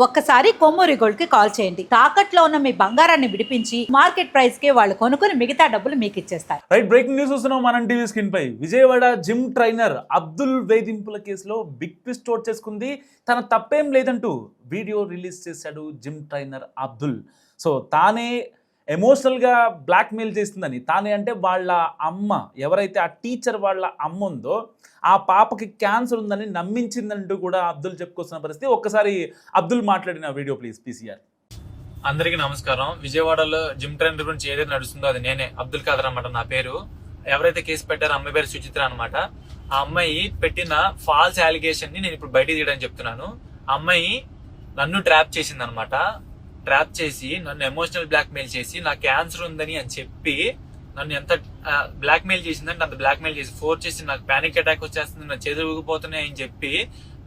ఒక్కసారి కొమ్మూరి గోల్డ్ కి కాల్ చేయండి. తాకట్లో ఉన్న మీ బంగారాన్ని విడిపించి మార్కెట్ ప్రైస్ కి వాళ్ళు కొనుక్కుని మిగతా డబ్బులు మీకు ఇచ్చేస్తారు. రైట్, బ్రేకింగ్ న్యూస్ చూస్తున్నాం మనం టీవీ స్క్రీన్ పై. విజయవాడ జిమ్ ట్రైనర్ అబ్దుల్ వేధింపుల కేసులో బిగ్ ట్విస్ట్ చోటు చేసుకుంది. తన తప్పేం లేదంటూ వీడియో రిలీజ్ చేశాడు జిమ్ ట్రైనర్ అబ్దుల్. సో తానే ఎమోషనల్గా బ్లాక్మెయిల్ చేస్తుందని, తానే అంటే వాళ్ళ అమ్మ, ఎవరైతే ఆ టీచర్ వాళ్ళ అమ్మ ఉందో ఆ పాపకి క్యాన్సర్ ఉందని నమ్మించిందంటూ కూడా అబ్దుల్ చెప్పుకొస్తున్న పరిస్థితి. ఒక్కసారి అబ్దుల్ మాట్లాడిన వీడియో ప్లీజ్ పీసీఆర్. అందరికీ నమస్కారం. విజయవాడలో జిమ్ ట్రైనర్ గురించి ఏదైతే నడుస్తుందో అది నేనే, అబ్దుల్ ఖాదర్ అనమాట నా పేరు. ఎవరైతే కేసు పెట్టారో అమ్మాయి పేరు సుచిత్ర అనమాట. ఆ అమ్మాయి పెట్టిన ఫాల్స్ అలిగేషన్ ని నేను ఇప్పుడు బయట తీయడానికి చెప్తున్నాను. ఆ అమ్మాయి నన్ను ట్రాప్ చేసింది అనమాట. ట్రాప్ చేసి నన్ను ఎమోషనల్ బ్లాక్మెయిల్ చేసి నా క్యాన్సర్ ఉందని అని చెప్పి నన్ను ఎంత బ్లాక్మెయిల్ చేసిందంటే అంత బ్లాక్మెయిల్ చేసి ఫోర్స్ చేసి నాకు పానిక్ అటాక్ వచ్చేస్తుంది, నా చేతులు ఊగిపోతున్నాయి అని చెప్పి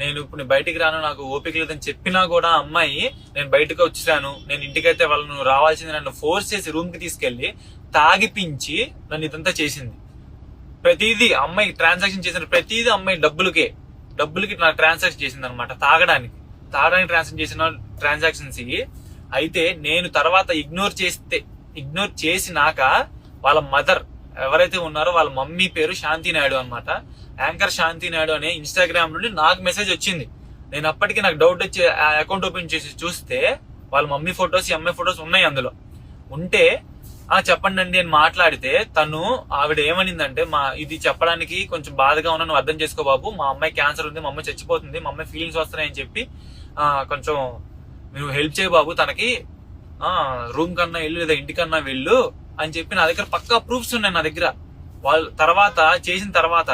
నేను ఇప్పుడు బయటికి రాను, నాకు ఓపిక లేదని చెప్పినా కూడా అమ్మాయి నేను బయటకు వచ్చాను, నేను ఇంటికైతే వాళ్ళను రావాల్సింది నన్ను ఫోర్స్ చేసి రూమ్ కి తీసుకెళ్లి తాగిపించి నన్ను ఇదంతా చేసింది. ప్రతిదీ అమ్మాయి ట్రాన్సాక్షన్ చేసిన ప్రతిదీ అమ్మాయి డబ్బులకి నాకు ట్రాన్సాక్షన్ చేసింది అనమాట. తాగడానికి ట్రాన్సాక్షన్ చేసిన ట్రాన్సాక్షన్స్. అయితే నేను తర్వాత ఇగ్నోర్ చేసినాక వాళ్ళ మదర్ ఎవరైతే ఉన్నారో వాళ్ళ మమ్మీ పేరు శాంతి నాయుడు అనమాట. యాంకర్ శాంతి నాయుడు అనే ఇన్స్టాగ్రామ్ నుండి నాకు మెసేజ్ వచ్చింది. నేను అప్పటికి నాకు డౌట్ వచ్చి ఆ అకౌంట్ ఓపెన్ చేసి చూస్తే వాళ్ళ మమ్మీ ఫొటోస్, ఈ అమ్మాయి ఫొటోస్ ఉన్నాయి అందులో. ఉంటే చెప్పండి అండి అని మాట్లాడితే ఆవిడ ఏమనిందంటే, ఇది చెప్పడానికి కొంచెం బాధగా ఉన్నా, నువ్వు అర్థం చేసుకో బాబు, మా అమ్మాయి క్యాన్సర్ ఉంది, మా అమ్మాయి చచ్చిపోతుంది, మా అమ్మాయి ఫీలింగ్స్ వస్తున్నాయని చెప్పి కొంచెం నువ్వు హెల్ప్ చేయ బాబు, తనకి రూమ్ కన్నా వెళ్ళు లేదా ఇంటికన్నా వెళ్ళు అని చెప్పి నా దగ్గర పక్కా ప్రూఫ్స్ ఉన్నాయి నా దగ్గర. వాళ్ళు చేసిన తర్వాత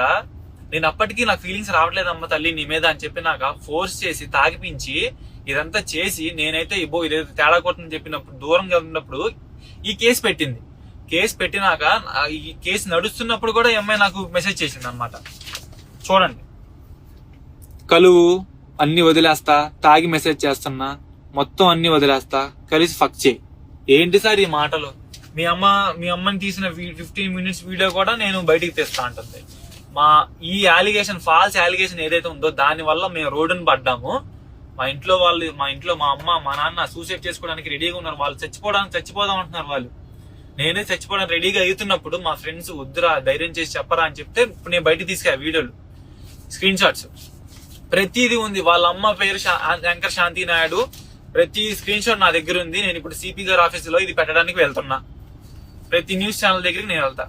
నేను అప్పటికీ నాకు ఫీలింగ్స్ రావట్లేదమ్మ తల్లి నీ మీద అని చెప్పి నాకు ఫోర్స్ చేసి తాగిపించి ఇదంతా చేసి నేనైతే ఇదేదో తేడా కొట్టని చెప్పినప్పుడు దూరంగా ఉన్నప్పుడు ఈ కేసు పెట్టింది. కేసు పెట్టినాక ఈ కేసు నడుస్తున్నప్పుడు కూడా అమ్మాయి నాకు మెసేజ్ చేసింది అనమాట. చూడండి, కలువు అన్ని వదిలేస్తా, తాగి మెసేజ్ చేస్తున్నా, మొత్తం అన్ని వదిలేస్తా, కలిసి ఫక్ చేయి. ఏంటి సార్ ఈ మాటలు? మీ అమ్మని తీసిన 15 మినిట్స్ వీడియో కూడా నేను బయటికి తెస్తా అంటుంది. ఈ అలిగేషన్, ఫాల్స్ అలిగేషన్ ఏదైతే ఉందో దాని వల్ల మేము రోడ్డును పడ్డాము. మా ఇంట్లో మా అమ్మ మా నాన్న సూసైడ్ చేసుకోవడానికి రెడీగా ఉన్నారు. వాళ్ళు చచ్చిపోదాం అంటున్నారు వాళ్ళు. నేనే చచ్చిపోవడానికి రెడీగా అవుతున్నప్పుడు మా ఫ్రెండ్స్ వద్దురా, ధైర్యం చేసి చెప్పరా అని చెప్తే ఇప్పుడు నేను బయటకు తీసుకురా వీడియోలు, స్క్రీన్ షాట్స్ ప్రతిదీ ఉంది. వాళ్ళ అమ్మ పేరు యాంకర్ శాంతి నాయుడు, ప్రతి స్క్రీన్ షాట్ నా దగ్గర ఉంది. నేను ఇప్పుడు సిపి గారి ఆఫీస్ లో ఇది పెట్టడానికి వెళ్తున్నా. ప్రతి న్యూస్ ఛానల్ దగ్గరికి నేను వెళ్తా.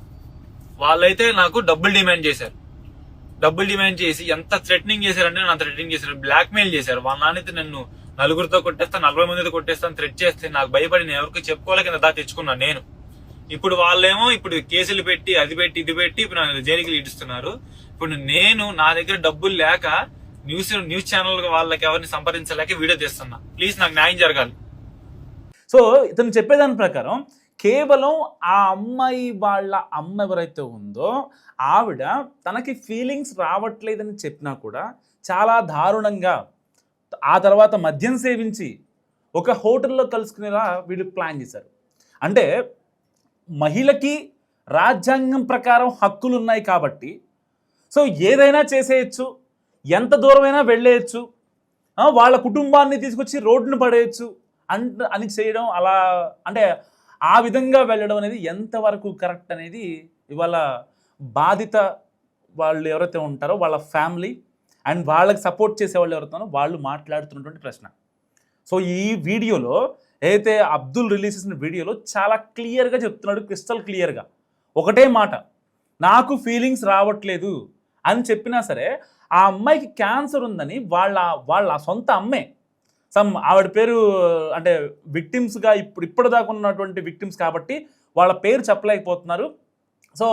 వాళ్ళైతే నాకు డబ్బులు డిమాండ్ చేసి ఎంత థ్రెటనింగ్ చేశారంటే అంత థ్రెటనింగ్ చేశారు, బ్లాక్ మెయిల్ చేశారు. వాళ్ళ నాన్నైతే నన్ను నలుగురితో కొట్టేస్తా, 40 మందితో కొట్టేస్తాను థ్రెట్ చేస్తే నాకు భయపడి నేను ఎవరికి చెప్పుకోలేక దా తెచ్చుకున్నాను నేను. ఇప్పుడు వాళ్ళేమో కేసులు పెట్టి అది పెట్టి ఇది పెట్టి ఇప్పుడు నాకు జైలుకి ఇడుస్తున్నారు. ఇప్పుడు నా దగ్గర డబ్బులు లేక న్యూస్ ఛానల్ వాళ్ళకి ఎవరిని సంప్రదించలేక వీడియో తీస్తున్నా. ప్లీజ్ నాకు న్యాయం జరగాలి. సో ఇతను చెప్పేదాని ప్రకారం కేవలం ఆ అమ్మాయి వాళ్ళ అమ్మ ఎవరైతే ఉందో ఆవిడ తనకి ఫీలింగ్స్ రావట్లేదని చెప్పినా కూడా చాలా దారుణంగా ఆ తర్వాత మద్యం సేవించి ఒక హోటల్లో కలుసుకునేలా వీళ్ళు ప్లాన్ చేశారు. అంటే మహిళకి రాజ్యాంగం ప్రకారం హక్కులు ఉన్నాయి కాబట్టి సో ఏదైనా చేసేయచ్చు, ఎంత దూరమైనా వెళ్ళేయచ్చు, వాళ్ళ కుటుంబాన్ని తీసుకొచ్చి రోడ్డును పడేయచ్చు అని చేయడం, అలా అంటే ఆ విధంగా వెళ్ళడం అనేది ఎంతవరకు కరెక్ట్ అనేది ఇవాళ బాధిత వాళ్ళు ఎవరైతే ఉంటారో వాళ్ళ ఫ్యామిలీ అండ్ వాళ్ళకి సపోర్ట్ చేసే వాళ్ళు ఎవరైతే వాళ్ళు మాట్లాడుతున్నటువంటి ప్రశ్న. సో ఈ వీడియోలో ఏదైతే అబ్దుల్ రిలీజ్ చేసిన వీడియోలో చాలా క్లియర్గా చెప్తున్నాడు, క్రిస్టల్ క్లియర్గా ఒకటే మాట, నాకు ఫీలింగ్స్ రావట్లేదు అని చెప్పినా సరే ఆ అమ్మాయికి క్యాన్సర్ ఉందని వాళ్ళ సొంత అమ్మే, ఆవిడ పేరు అంటే విక్టిమ్స్గా ఇప్పటిదాకా ఉన్నటువంటి విక్టిమ్స్ కాబట్టి వాళ్ళ పేరు చెప్పలేకపోతున్నారు. సో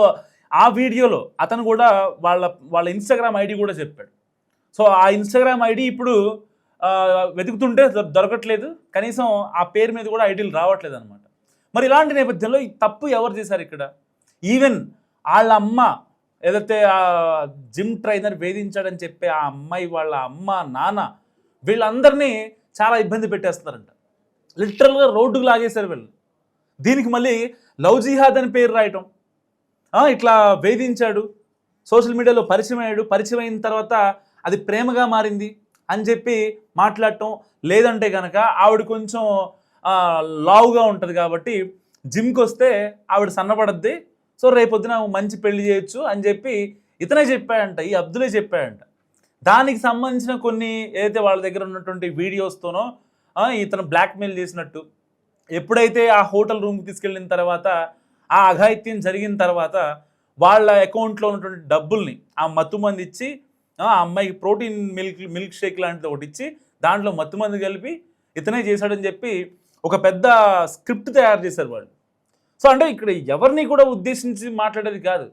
ఆ వీడియోలో అతను కూడా వాళ్ళ ఇన్స్టాగ్రామ్ ఐడి కూడా చెప్పాడు. సో ఆ ఇన్స్టాగ్రామ్ ఐడి ఇప్పుడు వెతుకుతుంటే దొరకట్లేదు, కనీసం ఆ పేరు మీద కూడా ఐడీలు రావట్లేదు అనమాట. మరి ఇలాంటి నేపథ్యంలో ఈ తప్పు ఎవరు చేశారు ఇక్కడ? ఈవెన్ వాళ్ళ అమ్మ ఏదైతే ఆ జిమ్ ట్రైనర్ వేధించాడని చెప్పే ఆ అమ్మాయి వాళ్ళ అమ్మ నాన్న వీళ్ళందరినీ చాలా ఇబ్బంది పెట్టేస్తున్నారంట. లిటరల్గా రోడ్డుకు లాగేశారు వీళ్ళు. దీనికి మళ్ళీ లవ్ జిహాద్ అని పేరు రాయటం, ఇట్లా వేధించాడు, సోషల్ మీడియాలో పరిచయం అయిన తర్వాత అది ప్రేమగా మారింది, అని చెప్పి మాట్లాడటం. లేదంటే కనుక ఆవిడ కొంచెం లావుగా ఉంటుంది కాబట్టి జిమ్కి వస్తే ఆవిడ సన్నపడద్ది, సో రేపొద్దున మంచి పెళ్లి చేయొచ్చు అని చెప్పి ఇతనే చెప్పాడంట, ఈ అబ్దులే చెప్పాడంట. దానికి సంబంధించిన కొన్ని ఏదైతే వాళ్ళ దగ్గర ఉన్నటువంటి వీడియోస్తోనో ఇతను బ్లాక్మెయిల్ చేసినట్టు, ఎప్పుడైతే ఆ హోటల్ రూమ్కి తీసుకెళ్ళిన తర్వాత ఆ అఘాయిత్యం జరిగిన తర్వాత వాళ్ళ అకౌంట్లో ఉన్నటువంటి డబ్బుల్ని ఆ మత్తుమంది ఇచ్చి ఆ అమ్మాయికి ప్రోటీన్ మిల్క్ షేక్ లాంటిది ఒకటి ఇచ్చి దాంట్లో మత్తుమంది కలిపి ఇతనే చేశాడని చెప్పి ఒక పెద్ద స్క్రిప్ట్ తయారు చేశారు వాళ్ళు. సో అంటే ఇక్కడ ఎవరిని కూడా ఉద్దేశించి మాట్లాడేది కాదు.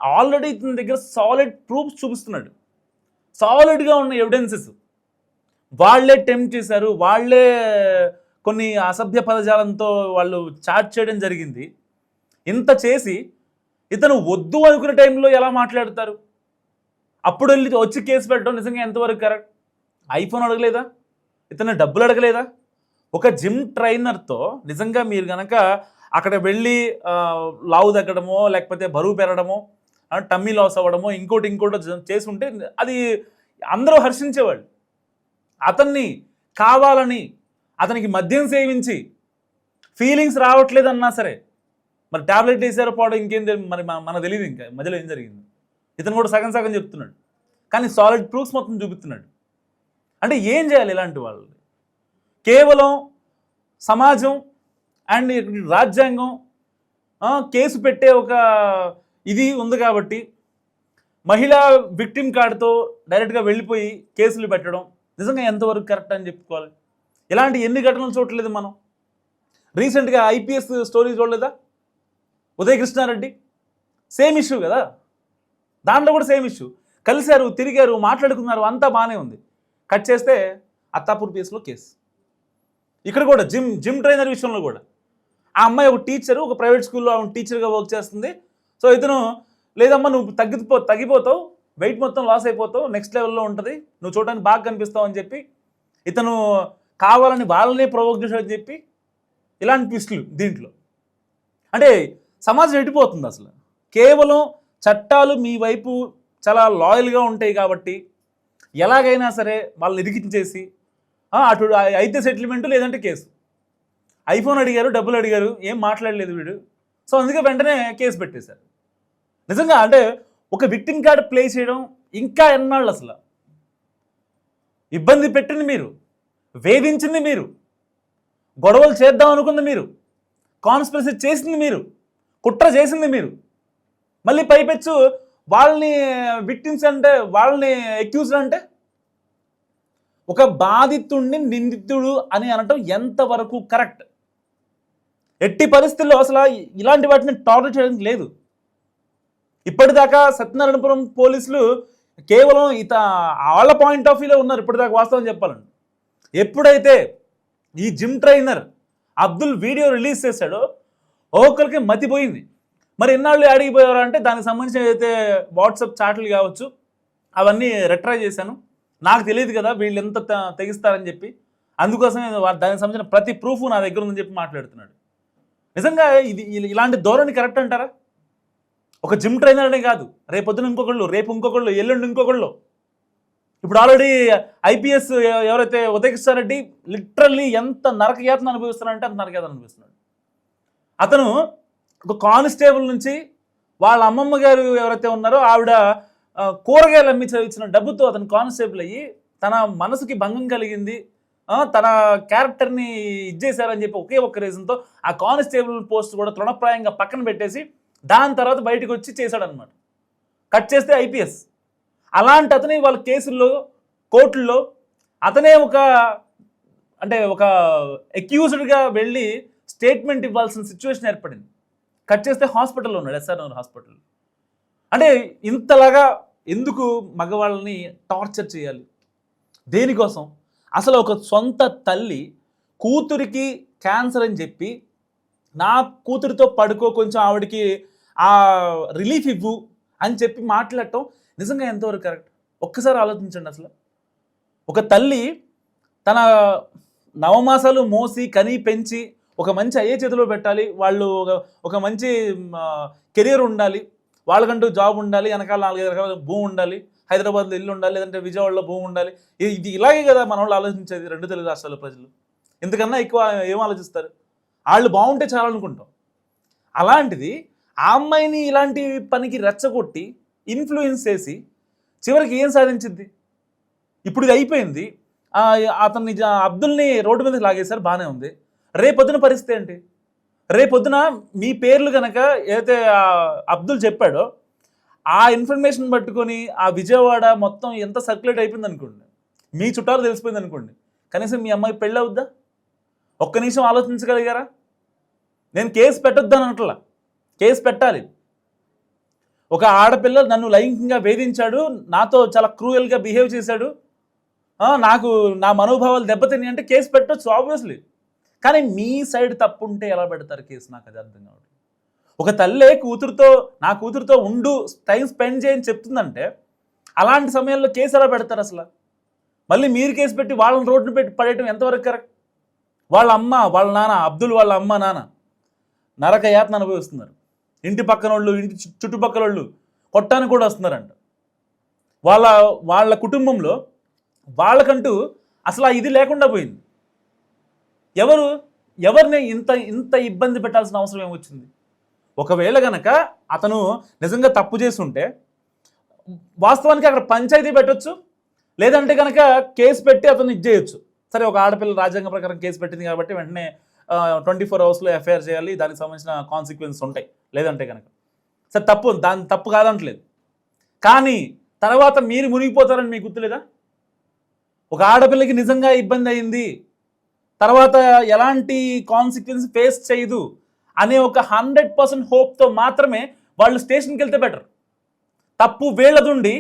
ఆల్రెడీ ఇతని దగ్గర సాలిడ్ ప్రూఫ్స్ చూపిస్తున్నాడు, సాలిడ్గా ఉన్న ఎవిడెన్సెస్. వాళ్ళే టెంప్ట్ చేశారు, వాళ్ళే కొన్ని అసభ్య పదజాలంతో వాళ్ళు చాట్ చేయడం జరిగింది. ఇంత చేసి ఇతను వద్దు అనుకునే టైంలో ఎలా మాట్లాడతారు? అప్పుడు వెళ్ళి వచ్చి కేసు పెట్టడం నిజంగా ఎంతవరకు కరెక్ట్? ఐఫోన్ అడగలేదా? ఇతను డబ్బులు అడగలేదా? ఒక జిమ్ ట్రైనర్తో నిజంగా మీరు కనుక అక్కడ వెళ్ళి లావు తగ్గడమో లేకపోతే బరువు పెరగడమో టమ్మీ లాస్ అవ్వడమో ఇంకోటి చేసి ఉంటే అది అందరూ హర్షించేవాళ్ళు. అతన్ని కావాలని అతనికి మద్యం సేవించి ఫీలింగ్స్ రావట్లేదన్నా సరే, మరి ట్యాబ్లెట్ వేసారో పోవడం ఇంకేం మరి మనకు తెలియదు ఇంకా మధ్యలో ఏం జరిగింది. ఇతను కూడా సగం సగం చెప్తున్నాడు, కానీ సాలిడ్ ప్రూఫ్స్ మొత్తం చూపిస్తున్నాడు. అంటే ఏం చేయాలి ఇలాంటి వాళ్ళు? కేవలం సమాజం అండ్ రాజ్యాంగం కేసు పెట్టే ఒక ఇది ఉంది కాబట్టి మహిళా విక్టిమ్ కార్డుతో డైరెక్ట్గా వెళ్ళిపోయి కేసులు పెట్టడం నిజంగా ఎంతవరకు కరెక్ట్ అని చెప్పుకోవాలి. ఇలాంటి ఎన్ని ఘటనలు చూడలేదు మనం. రీసెంట్గా ఐపీఎస్ స్టోరీ చూడలేదా? ఉదయ్ కృష్ణారెడ్డి సేమ్ ఇష్యూ కదా, దాంట్లో కూడా సేమ్ ఇష్యూ. కలిశారు, తిరిగారు, మాట్లాడుకున్నారు, అంతా బాగానే ఉంది. కట్ చేస్తే అత్తాపూర్ పిఎస్లో కేసు. ఇక్కడ కూడా జిమ్ ట్రైనర్ విషయంలో కూడా ఆ అమ్మాయి ఒక టీచరు, ఒక ప్రైవేట్ స్కూల్లో టీచర్గా వర్క్ చేస్తుంది. సో ఇతను లేదమ్మా నువ్వు తగ్గిపోతావు, వెయిట్ మొత్తం లాస్ అయిపోతావు, నెక్స్ట్ లెవెల్లో ఉంటుంది, నువ్వు చూడడానికి బాగా కనిపిస్తావు అని చెప్పి ఇతను కావాలని వాళ్ళనే ప్రొవోక్ చేశాడని చెప్పి ఇలాంటి ట్విస్టులు దీంట్లో. అంటే సమాజం ఎడిపోతుంది అసలు. కేవలం చట్టాలు మీ వైపు చాలా లాయల్గా ఉంటాయి కాబట్టి ఎలాగైనా సరే వాళ్ళని ఇరికించేసి అటు అయితే సెటిల్మెంటు లేదంటే కేసు. ఐఫోన్ అడిగారు, డబ్బులు అడిగారు, ఏం మాట్లాడలేదు వీడు, సో అందుకే వెంటనే కేసు పెట్టేశారు. నిజంగా అంటే ఒక విక్టిమ్ కార్డు ప్లే చేయడం ఇంకా ఎన్నాళ్ళు? అసలు ఇబ్బంది పెట్టింది మీరు, వేధించింది మీరు, గొడవలు చేద్దాం అనుకుంది మీరు, కాన్స్పిరసీ చేసింది మీరు, కుట్ర చేసింది మీరు. మళ్ళీ పైపెచ్చు వాళ్ళని విక్టిమ్స్ అంటే, వాళ్ళని అక్యూజ్డ్ అంటే ఒక బాధితుడిని నిందితుడు అని అనటం ఎంతవరకు కరెక్ట్? ఎట్టి పరిస్థితుల్లో అసలు ఇలాంటి వాటిని టాలరేట్ చేయడానికి లేదు. ఇప్పటిదాకా సత్యనారాయణపురం పోలీసులు కేవలం వాళ్ళ పాయింట్ ఆఫ్ వ్యూలో ఉన్నారు ఇప్పటిదాకా, వాస్తవం చెప్పాలండి. ఎప్పుడైతే ఈ gym trainer Abdul video release చేశాడో ఒక్కొక్కరికి మతిపోయింది. మరి ఎన్నాళ్ళు అడిగిపోయారు అంటే దానికి సంబంధించిన ఏదైతే వాట్సాప్ చాట్లు కావచ్చు అవన్నీ రిట్రై చేశాను. నాకు తెలియదు కదా వీళ్ళు ఎంత తెగిస్తారని చెప్పి, అందుకోసమే దానికి సంబంధించిన ప్రతి ప్రూఫ్ నా దగ్గర ఉందని చెప్పి మాట్లాడుతున్నాడు. నిజంగా ఇలాంటి ధోరణి కరెక్ట్ అంటారా? ఒక జిమ్ ట్రైనర్ అనే కాదు, రేపొద్దున ఇంకొకళ్ళు, రేపు ఇంకొకళ్ళు, ఎల్లుండి ఇంకొకళ్ళు. ఇప్పుడు ఆల్రెడీ ఐపీఎస్ ఎవరైతే ఉదయకృష్ణారెడ్డి లిటరల్లీ ఎంత నరకయాతన అనుభవిస్తున్నారంటే అంత నరకయాతన అనుభవిస్తున్నాడు. అతను ఒక కానిస్టేబుల్ నుంచి వాళ్ళ అమ్మమ్మ గారు ఎవరైతే ఉన్నారో ఆవిడ కూరగాయలు అమ్మి చదివించిన డబ్బుతో అతను కానిస్టేబుల్ అయ్యి తన మనసుకి భంగం కలిగింది, తన క్యారెక్టర్ని ఇచ్చేశారని చెప్పి ఒకే ఒక్క రీజన్తో ఆ కానిస్టేబుల్ పోస్ట్ కూడా తృణప్రాయంగా పక్కన పెట్టేసి దాని తర్వాత బయటకు వచ్చి చేశాడనమాట. కట్ చేస్తే ఐపీఎస్. అలాంటి అతని వాళ్ళ కేసుల్లో కోర్టుల్లో అతనే ఒక అక్యూజ్డ్గా వెళ్ళి స్టేట్మెంట్ ఇవ్వాల్సిన సిచ్యువేషన్ ఏర్పడింది. కట్ చేస్తే హాస్పిటల్లో ఉన్నాడు, ఎస్ఆర్ఆర్ హాస్పిటల్. అంటే ఇంతలాగా ఎందుకు మగవాళ్ళని టార్చర్ చేయాలి? దేనికోసం? అసలు ఒక సొంత తల్లి కూతురికి క్యాన్సర్ అని చెప్పి నా కూతురితో పడుకో, కొంచెం ఆవిడకి ఆ రిలీఫ్ ఇవ్వు అని చెప్పి మాట్లాడటం నిజంగా ఎంతవరకు కరెక్ట్? ఒక్కసారి ఆలోచించండి. అసలు ఒక తల్లి తన నవమాసాలు మోసి కని పెంచి ఒక మంచి అయ్యే చేతిలో పెట్టాలి, వాళ్ళు ఒక మంచి కెరీర్ ఉండాలి, వాళ్ళకంటూ జాబ్ ఉండాలి, వెనకాల 4-5 రకాల భూమి ఉండాలి, హైదరాబాద్లో ఇల్లు ఉండాలి, లేదంటే విజయవాడలో భూమి ఉండాలి. ఇది ఇలాగే కదా మన వాళ్ళు ఆలోచించేది, 2 తెలుగు రాష్ట్రాల ప్రజలు. ఇంతకన్నా ఎక్కువ ఏం ఆలోచిస్తారు? వాళ్ళు బాగుంటే చాలనుకుంటాం. అలాంటిది ఆ అమ్మాయిని ఇలాంటి పనికి రెచ్చగొట్టి ఇన్ఫ్లుయెన్స్ చేసి చివరికి ఏం సాధించింది? ఇప్పుడు ఇది అయిపోయింది. అతన్ని అబ్దుల్ని రోడ్డు మీదకి లాగేశారు, బాగానే ఉంది. రేపొద్దున పరిస్థితి ఏంటి? రేపొద్దున మీ పేర్లు కనుక ఏదైతే అబ్దుల్ చెప్పాడో ఆ ఇన్ఫర్మేషన్ పట్టుకొని ఆ విజయవాడ మొత్తం ఎంత సర్క్యులేట్ అయిపోయింది అనుకోండి, మీ చుట్టాలు తెలిసిపోయింది అనుకోండి, కనీసం మీ అమ్మాయి పెళ్ళి అవుద్దా? ఒక్క నిమిషం ఆలోచించగలిగారా? నేను కేసు పెట్టొద్దని అనట్లా, కేసు పెట్టాలి. ఒక ఆడపిల్ల నన్ను లైంగికంగా వేధించాడు, నాతో చాలా క్రూయల్గా బిహేవ్ చేశాడు, నాకు నా మనోభావాలు దెబ్బతిని అంటే కేసు పెట్టొచ్చు ఆబ్వియస్లీ. కానీ మీ సైడ్ తప్పు ఉంటే ఎలా పెడతారు కేసు? నాకు అది అర్థం కావట్లేదు. ఒక తల్లే నా కూతురుతో ఉండు, టైం స్పెండ్ చేయని చెప్తుందంటే అలాంటి సమయంలో కేసు ఎలా పెడతారు అసలు? మళ్ళీ మీరు కేసు పెట్టి వాళ్ళని రోడ్డును పెట్టి పడేయటం ఎంతవరకు కరెక్ట్? వాళ్ళ అమ్మ, వాళ్ళ నాన్న, అబ్దుల్ వాళ్ళ అమ్మ నాన్న నరక యాతన అనుభవిస్తున్నారు. ఇంటి పక్కన వాళ్ళు, ఇంటి చుట్టుపక్కల వాళ్ళు కొట్టానికి కూడా వస్తున్నారంట. వాళ్ళ కుటుంబంలో వాళ్ళకంటూ అసలు ఇది లేకుండా పోయింది. ఎవరిని ఇంత ఇబ్బంది పెట్టాల్సిన అవసరం ఏమొచ్చింది? ఒకవేళ గనక అతను నిజంగా తప్పు చేస్తుంటే వాస్తవానికి అక్కడ పంచాయతీ పెట్టొచ్చు, లేదంటే కనుక కేసు పెట్టి అతను ఇది చేయొచ్చు. సరే, ఒక ఆడపిల్ల రాజ్యాంగ ప్రకారం కేసు పెట్టింది కాబట్టి వెంటనే 24 అవర్స్లో ఎఫ్ఐఆర్ చేయాలి, దానికి సంబంధించిన కాన్సిక్వెన్స్ ఉంటాయి. లేదంటే కనుక సరే, దాని తప్పు కాదంటలేదు. కానీ తర్వాత మీరు మునిగిపోతారని మీకు గుర్తులేదా? ఒక ఆడపిల్లకి నిజంగా ఇబ్బంది అయింది, తర్వాత ఎలాంటి కాన్సిక్వెన్స్ ఫేస్ చేయదు అనే ఒక 100% హోప్తో మాత్రమే వాళ్ళు స్టేషన్కి వెళ్తే బెటర్. తప్పు వీళ్ళదుండి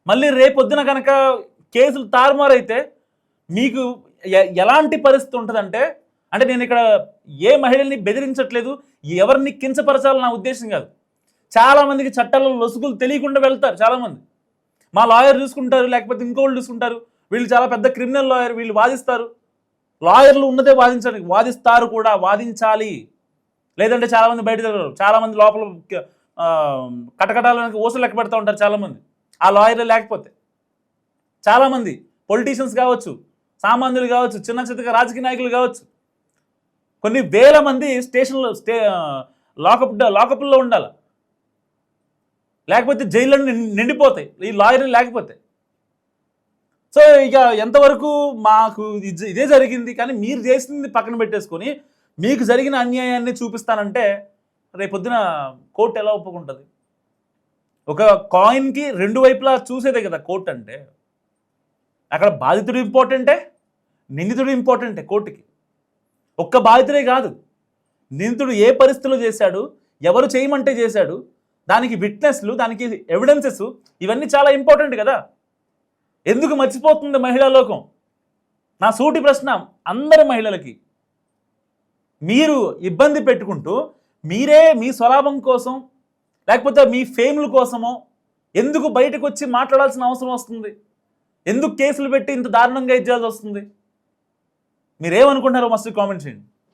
మళ్ళీ రేపొద్దున కనుక కేసులు తారుమారైతే మీకు ఎలాంటి పరిస్థితి ఉంటుందంటే, అంటే నేను ఇక్కడ ఏ మహిళల్ని బెదిరించట్లేదు, ఎవరిని కించపరచాలని నా ఉద్దేశం కాదు. చాలామందికి చట్టాలలో లొసుగులు తెలియకుండా వెళ్తారు. చాలామంది మా లాయర్ చూసుకుంటారు, లేకపోతే ఇంకోళ్ళు చూసుకుంటారు, వీళ్ళు చాలా పెద్ద క్రిమినల్ లాయర్, వీళ్ళు వాదిస్తారు. లాయర్లు ఉన్నదే వాదించడానికి, వాదిస్తారు కూడా, వాదించాలి. లేదంటే చాలామంది బయట తిరగరు, చాలామంది లోపల కటకటాలకి ఊసలు లెక్క పెడతా ఉంటారు చాలామంది ఆ లాయర్లు లేకపోతే. చాలామంది పొలిటీషియన్స్ కావచ్చు, సామాన్యులు కావచ్చు, చిన్న చిన్నగా రాజకీయ నాయకులు కావచ్చు, కొన్ని వేల మంది స్టేషన్లో లాకప్లో ఉండాలి, లేకపోతే జైళ్ళని నిండిపోతాయి ఈ లాయర్లు లేకపోతే. సో ఇక ఎంతవరకు మాకు ఇదే జరిగింది, కానీ మీరు చేసింది పక్కన పెట్టేసుకొని మీకు జరిగిన అన్యాయాన్ని చూపిస్తానంటే రేపొద్దున కోర్టు ఎలా ఒప్పుకుంటుంది? ఒక కాయిన్కి 2 వైపులా చూసేదే కదా కోర్టు అంటే. అక్కడ బాధితుడు ఇంపార్టెంటే, నిందితుడు ఇంపార్టెంటే కోర్టుకి. ఒక్క బాధితుడే కాదు, నిందితుడు ఏ పరిస్థితిలో చేశాడు, ఎవరు చేయమంటే చేశాడు, దానికి విట్నెస్లు, దానికి ఎవిడెన్సెస్, ఇవన్నీ చాలా ఇంపార్టెంట్ కదా. ఎందుకు మర్చిపోతుంది మహిళా లోకం? నా సూటి ప్రశ్న అందరి మహిళలకి. మీరు ఇబ్బంది పెట్టుకుంటూ మీరే మీ స్వలాభం కోసం లేకపోతే మీ ఫేమ్ల కోసమో ఎందుకు బయటకు వచ్చి మాట్లాడాల్సిన అవసరం వస్తుంది? ఎందుకు కేసులు పెట్టి ఇంత దారుణంగా ఇచ్చేయాల్సి వస్తుంది? మీరేమనుకుంటున్నారో మస్తు కామెంట్ చేయండి.